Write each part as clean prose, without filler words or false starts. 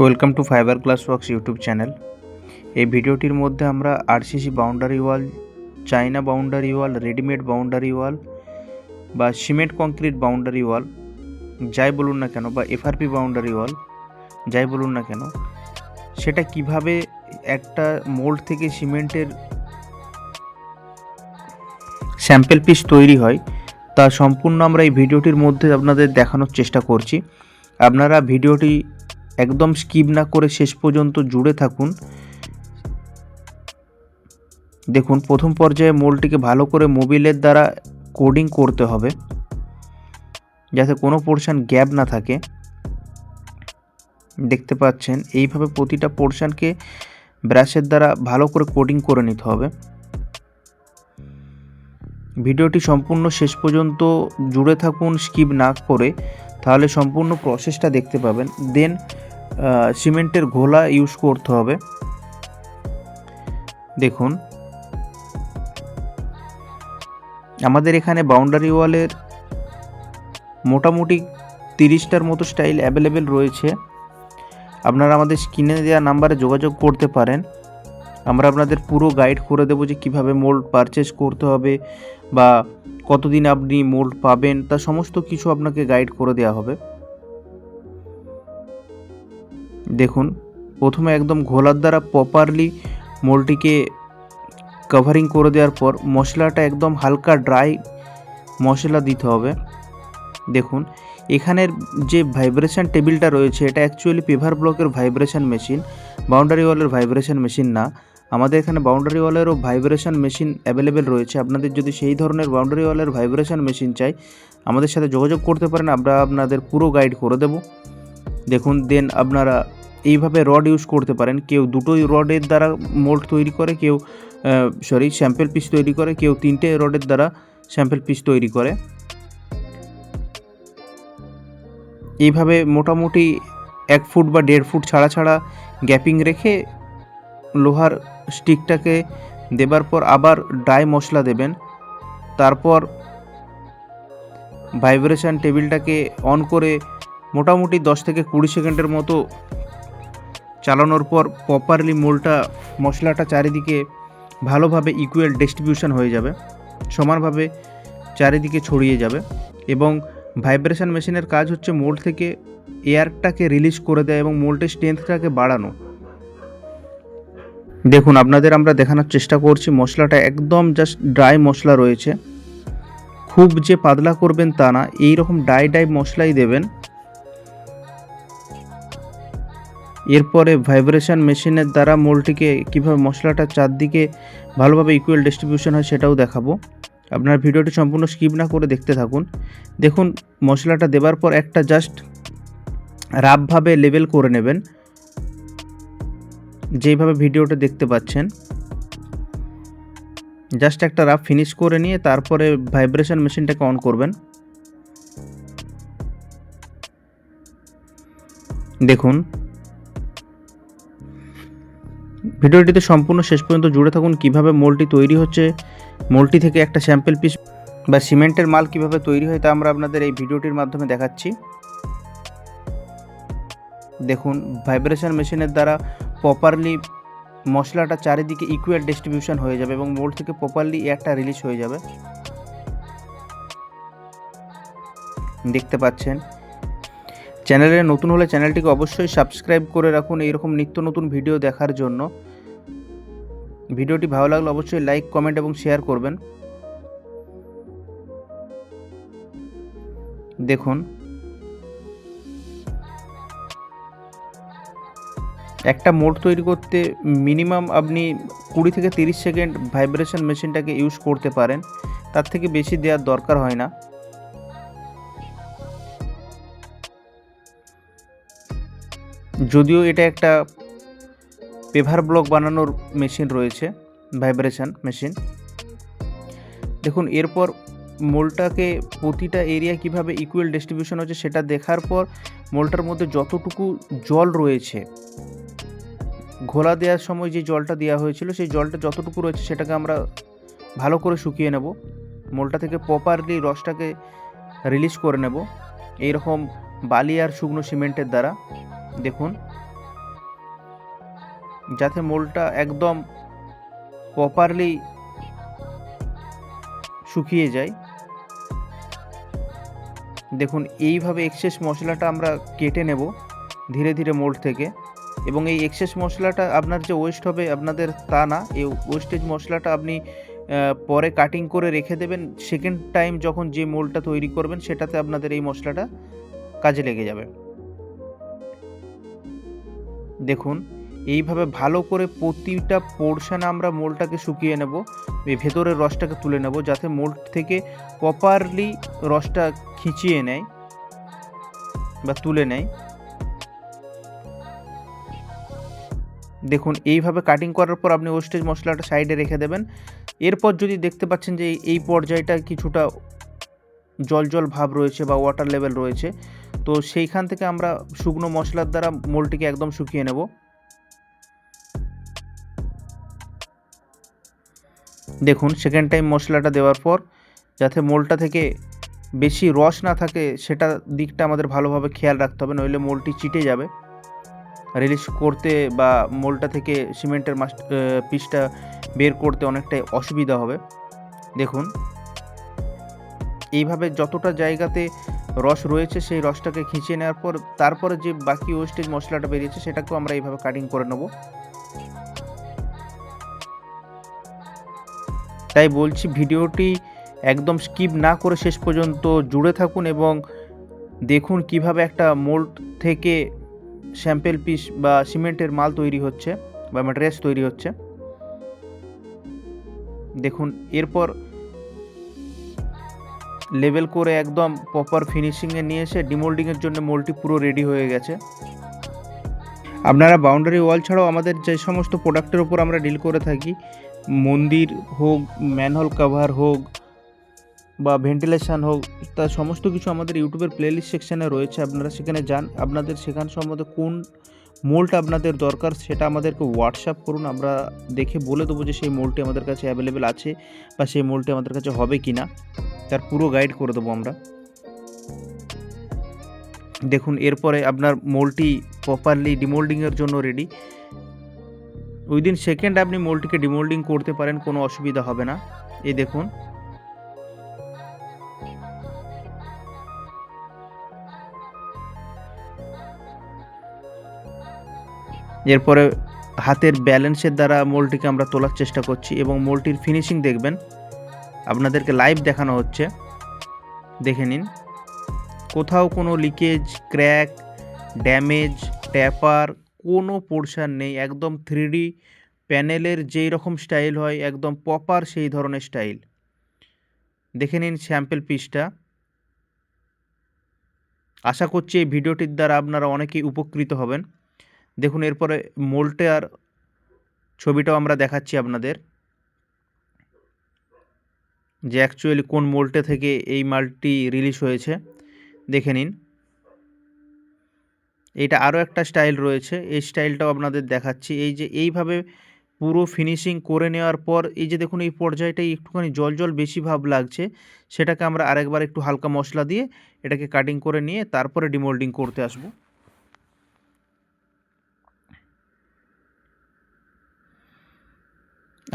Welcome to fibre glass works YouTube channel. এই ভিডিওটির মধ্যে আমরা RCC boundary wall, China boundary wall, readymade boundary wall বা cement concrete boundary wall যাই বলুন না কেন, বা এফআরপি বাউন্ডারি ওয়াল যাই বলুন না কেন, সেটা কিভাবে একটা মোল্ড থেকে সিমেন্টের স্যাম্পল পিস তৈরি হয় তা সম্পূর্ণ আমরা এই ভিডিওটির মধ্যে আপনাদের দেখানোর চেষ্টা করছি। আপনারা ভিডিওটি একদম স্কিপ না করে শেষ পর্যন্ত জুড়ে থাকুন। দেখুন, প্রথম পর্যায়ে মোল্ডটিকে ভালো করে মোবিলের দ্বারা কোডিং করতে হবে যাতে কোনো পোর্শন গ্যাপ না থাকে। দেখতে পাচ্ছেন এইভাবে প্রতিটা পোর্শনকে ব্রাশের দ্বারা ভালো করে কোডিং করে নিতে হবে। ভিডিওটি সম্পূর্ণ শেষ পর্যন্ত জুড়ে থাকুন স্কিপ না করে, তাহলে সম্পূর্ণ প্রসেসটা দেখতে পাবেন। দেন সিমেন্টের ঘোলা ইউজ করতে হবে। দেখুন, আমাদের এখানে বাউন্ডারি ওয়ালের মোটামুটি 30টার মতো স্টাইল অ্যাভেলেবেল রয়েছে। আপনারা আমাদের স্ক্রিনে দেওয়া নাম্বারে যোগাযোগ করতে পারেন। আমরা আপনাদের পুরো গাইড করে দেবো যে কীভাবে মোল্ড পারচেস করতে হবে বা কতদিন আপনি মোল্ড পাবেন, তা সমস্ত কিছু আপনাকে গাইড করে দেওয়া হবে। দেখুন, প্রথমে একদম ঘোলার দ্বারা প্রপারলি মোল্ডটিকে কভারিং করে দেওয়ার পর মশলাটা একদম হালকা ড্রাই মশলা দিতে হবে। দেখুন, এখানের যে ভাইব্রেশন টেবিলটা রয়েছে এটা অ্যাকচুয়ালি পেভার ব্লকের ভাইব্রেশন মেশিন, বাউন্ডারি ওয়ালের ভাইব্রেশন মেশিন না। আমাদের এখানে বাউন্ডারি ওয়ালেরও ভাইব্রেশন মেশিন অ্যাভেলেবেল রয়েছে। আপনাদের যদি সেই ধরনের বাউন্ডারি ওয়ালের ভাইব্রেশন মেশিন চাই, আমাদের সাথে যোগাযোগ করতে পারেন, আমরা আপনাদের পুরো গাইড করে দেব। দেখুন, দেন আপনারা এইভাবে রড ইউজ করতে পারেন। কেউ দুটোই রডের দ্বারা মোল্ড তৈরি করে, কেউ স্যাম্পল পিস তৈরি করে, কেউ 3টে রডের দ্বারা স্যাম্পল পিস তৈরি করে। এইভাবে মোটামুটি 1 ফুট বা 1.5 ফুট ছাড়া ছাড়া গ্যাপিং রেখে লোহার স্টিকটাকে দেবার পর আবার ড্রাই মশলা দেবেন। তারপর ভাইব্রেশন টেবিলটাকে অন করে মোটামুটি 10 থেকে 20 সেকেন্ডের মতো চালানোর পর প্রপারলি মশলাটা চারিদিকে ভালোভাবে ইকুয়াল ডিস্ট্রিবিউশন হয়ে যাবে, সমানভাবে চারিদিকে ছড়িয়ে যাবে। এবং ভাইব্রেশন মেশিনের কাজ হচ্ছে মোল্ড থেকে এয়ারটাকে রিলিজ করে দেয় এবং মোল্ডের স্ট্রেংথটাকে বাড়ানো। দেখুন, আপনাদের আমরা দেখানোর চেষ্টা করছি, মশলাটা একদম জাস্ট ড্রাই মশলা রয়েছে। খুব যে পাতলা করবেন তা না, এইরকম ড্রাই মশলাই দেবেন। এরপরে ভাইব্রেশন মেশিনের দ্বারা মোল্ডটিকে কীভাবে মশলাটা চারদিকে ভালোভাবে ইকুয়াল ডিস্ট্রিবিউশন হয় সেটাও দেখাবো। আপনার ভিডিওটি সম্পূর্ণ স্কিপ না করে দেখতে থাকুন। দেখুন, মশলাটা দেবার পর একটা জাস্ট রাফভাবে লেবেল করে নেবেন, যেইভাবে ভিডিওটা দেখতে পাচ্ছেন। জাস্ট একটা রাফ ফিনিশ করে নিয়ে তারপরে ভাইব্রেশন মেশিনটাকে অন করবেন। দেখুন, ভিডিওটিতে সম্পূর্ণ শেষ পর্যন্ত জুড়ে থাকুন। কিভাবে মোল্ডটি তৈরি হচ্ছে, মোল্ডটি থেকে একটা স্যাম্পল পিস বা সিমেন্টের মাল কিভাবে তৈরি হয় তা আমরা আপনাদের এই ভিডিওটির মাধ্যমে দেখাচ্ছি। দেখুন, ভাইব্রেশন মেশিনের দ্বারা প্রপারলি মশলাটা চারিদিকে ইকুয়াল ডিস্ট্রিবিউশন হয়ে যাবে এবং মোল্ড থেকে প্রপারলি এয়ারটা রিলিজ হয়ে যাবে। দেখতে পাচ্ছেন। চ্যানেলে নতুন হলে চ্যানেলটিকে অবশ্যই সাবস্ক্রাইব করে রাখুন এইরকম নিত্য নতুন ভিডিও দেখার জন্য। ভিডিওটি ভালো লাগলে অবশ্যই লাইক, কমেন্ট এবং শেয়ার করবেন। দেখুন, একটা মোল্ড তৈরি করতে মিনিমাম আপনি 20 থেকে 30 সেকেন্ড ভাইব্রেশন মেশিনটাকে ইউজ করতে পারেন, তার থেকে বেশি দেওয়ার দরকার হয় না। যদিও এটা একটা পেভার ব্লক বানানোর মেশিন রয়েছে, ভাইব্রেশন মেশিন। দেখুন, এরপর মোল্ডটাকে প্রতিটা এরিয়া কিভাবে ইকুয়াল ডিস্ট্রিবিউশন হচ্ছে সেটা দেখার পর মোল্ডটার মধ্যে যতটুকু জল রয়েছে, ঘোলা দেওয়ার সময় যে জলটা দেওয়া হয়েছিল সেই জলটা যতটুকু রয়েছে সেটাকে আমরা ভালো করে শুকিয়ে নেব। মোল্ডটা থেকে প্রপারলি রসটাকে রিলিজ করে নেব এইরকম বালি আর শুকনো সিমেন্টের দ্বারা। দেখুন, যাতে মোল্ডটা একদম প্রপারলি শুকিয়ে যায়। দেখুন এইভাবে এক্সেস মশলাটা আমরা কেটে নেব ধীরে ধীরে মোল্ড থেকে, এবং এই এক্সেস মশলাটা আপনার যে ওয়েস্ট হবে আপনাদের তা না, এই ওয়েস্টেজ মশলাটা আপনি পরে কাটিং করে রেখে দেবেন। সেকেন্ড টাইম যখন যে মোল্ডটা তৈরি করবেন সেটাতে আপনাদের এই মশলাটা কাজে লেগে যাবে। দেখুন এইভাবে ভালো করে প্রতিটা পোর্শনে আমরা মোল্ডটাকে শুকিয়ে নেব, এই ভেতরের রসটাকে তুলে নেব যাতে মোল্ড থেকে প্রপারলি রসটা খিঁচিয়ে নেয় বা তুলে নেয়। দেখুন এইভাবে কাটিং করার পর আপনি ওয়েস্টেজ মশলাটা সাইডে রেখে দেবেন। এরপর যদি দেখতে পাচ্ছেন যে এই পর্যায়টা কিছুটা জল জল ভাব রয়েছে বা ওয়াটার লেভেল রয়েছে, তো সেইখান থেকে আমরা শুকনো মশলার দ্বারা মোল্ডটিকে একদম শুকিয়ে নেব। দেখুন সেকেন্ড টাইম মশলাটা দেওয়ার পর যাতে মোল্ডটা থেকে বেশি রস না থাকে সেটা দিকটা আমাদের ভালোভাবে খেয়াল রাখতে হবে, নইলে মোল্ডটি চিটে যাবে। রিলিজ করতে বা মোল্ডটা থেকে সিমেন্টের পিসটা বের করতে অনেকটাই অসুবিধা হবে। দেখুন এইভাবে যতটা জায়গাতে রস রয়েছে সেই রসটাকে খিঁচিয়ে নেওয়ার পর তারপরে যে বাকি ওয়েস্টেজ মশলাটা বেরিয়েছে সেটাকেও আমরা এইভাবে কাটিং করে নেব। তাই বলছি ভিডিওটি একদম স্কিপ না করে শেষ পর্যন্ত জুড়ে থাকুন এবং দেখুন কিভাবে একটা মোল্ড থেকে স্যাম্পেল পিস বা সিমেন্টের মাল তৈরি হচ্ছে বা ম্যাটেরিয়ালস তৈরি হচ্ছে। দেখুন এরপর লেভেল করে একদম প্রপার ফিনিশিংয়ে নিয়ে এসে ডিমোল্ডিংয়ের জন্য মোল্ডটি পুরো রেডি হয়ে গেছে। আপনারা বাউন্ডারি ওয়াল ছাড়াও আমাদের যে সমস্ত প্রোডাক্টের উপর আমরা ডিল করে থাকি, মন্দির হোক, ম্যানহোল কাভার হোক বা ভেন্টিলেশন হোক, তা সমস্ত কিছু আমাদের ইউটিউবের প্লেলিস্ট সেকশানে রয়েছে। আপনারা সেখানে যান, আপনাদের সেখান সম্বন্ধে কোন মোল্ড আপনাদের দরকার সেটা আমাদেরকে হোয়াটসঅ্যাপ করুন, আমরা দেখে বলে দেবো যে সেই মোল্ডটি আমাদের কাছে অ্যাভেলেবেল আছে বা সেই মোল্ডটি আমাদের কাছে হবে কি না, তার পুরো গাইড করে দেবো আমরা। দেখুন এরপরে আপনার মোল্ডটি প্রপারলি ডিমোল্ডিংয়ের জন্য রেডি। উইদিন সেকেন্ড আপনি মোল্ডটিকে ডিমোল্ডিং করতে পারেন, কোনো অসুবিধা হবে না। এই দেখুন এরপরে হাতের ব্যালেন্সের দ্বারা মোল্ডটিকে আমরা তোলার চেষ্টা করছি এবং মোল্ডটির ফিনিশিং দেখবেন, আপনাদেরকে লাইভ দেখানো হচ্ছে, দেখে নিন। কোথাও কোনো লিকেজ, ক্র্যাক, ড্যামেজ, ট্যাপার কোনো পোর্শন নেই, একদম 3D প্যানেলের যেই রকম স্টাইল হয় একদম প্রপার সেই ধরনের স্টাইল। দেখে নিন স্যাম্পল পিসটা। আশা করছি এই ভিডিওটির দ্বারা আপনারা অনেকেই উপকৃত হবেন। দেখুন এরপরে মোল্ডটার ছবিটাও আমরা দেখাচ্ছি আপনাদের, যে অ্যাকচুয়ালি কোন মোল্ডে থেকে এই মালটি রিলিজ হয়েছে। দেখে নিন এটা আরও একটা স্টাইল রয়েছে, এই স্টাইলটাও আপনাদের দেখাচ্ছি। এই যে এইভাবে পুরো ফিনিশিং করে নেওয়ার পর এই যে দেখুন এই পর্যায়টাই একটুখানি জল জল বেশি ভাব লাগছে, সেটাকে আমরা আরেকবার একটু হালকা মশলা দিয়ে এটাকে কাটিং করে নিয়ে তারপরে ডিমোল্ডিং করতে আসব।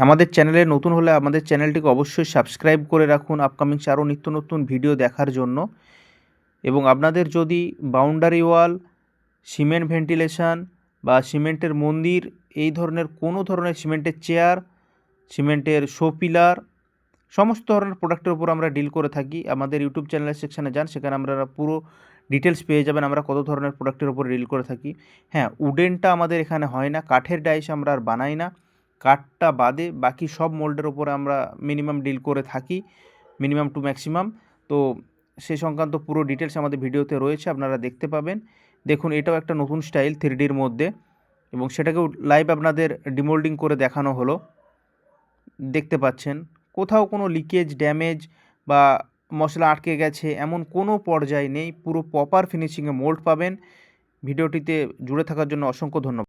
আমাদের চ্যানেলে নতুন হলে আমাদের চ্যানেলটিকে অবশ্যই সাবস্ক্রাইব করে রাখুন আপকামিং আরও নিত্য নতুন ভিডিও দেখার জন্য। এবং আপনাদের যদি বাউন্ডারি ওয়াল, সিমেন্ট ভেন্টিলেশন বা সিমেন্টের মন্দির, এই ধরনের কোনো ধরনের সিমেন্টের চেয়ার, সিমেন্টের শো পিলার, সমস্ত ধরনের প্রোডাক্টের উপর আমরা ডিল করে থাকি। আমাদের ইউটিউব চ্যানেলের সেকশানে যান, সেখানে আপনারা পুরো ডিটেলস পেয়ে যাবেন আমরা কত ধরনের প্রোডাক্টের উপর ডিল করে থাকি। হ্যাঁ, উডেনটা আমাদের এখানে হয় না, কাঠের ডাইস আমরা আর বানাই না, কাঠটা বাদে বাকি সব মোল্ডের উপরে আমরা মিনিমাম ডিল করে থাকি, মিনিমাম টু ম্যাক্সিমাম। তো সেই সংক্রান্ত পুরো ডিটেলস আমাদের ভিডিওতে রয়েছে, আপনারা দেখতে পাবেন। দেখুন এটাও একটা নতুন স্টাইল 3Dর মধ্যে, এবং সেটাকেও লাইভ আপনাদের ডিমোল্ডিং করে দেখানো হলো, দেখতে পাচ্ছেন। কোথাও কোনো লিকেজ, ড্যামেজ বা মশলা আটকে গেছে এমন কোনো পর্যায় নেই, পুরো প্রপার ফিনিশিংয়ে মোল্ড পাবেন। ভিডিওটিতে জুড়ে থাকার জন্য অসংখ্য ধন্যবাদ।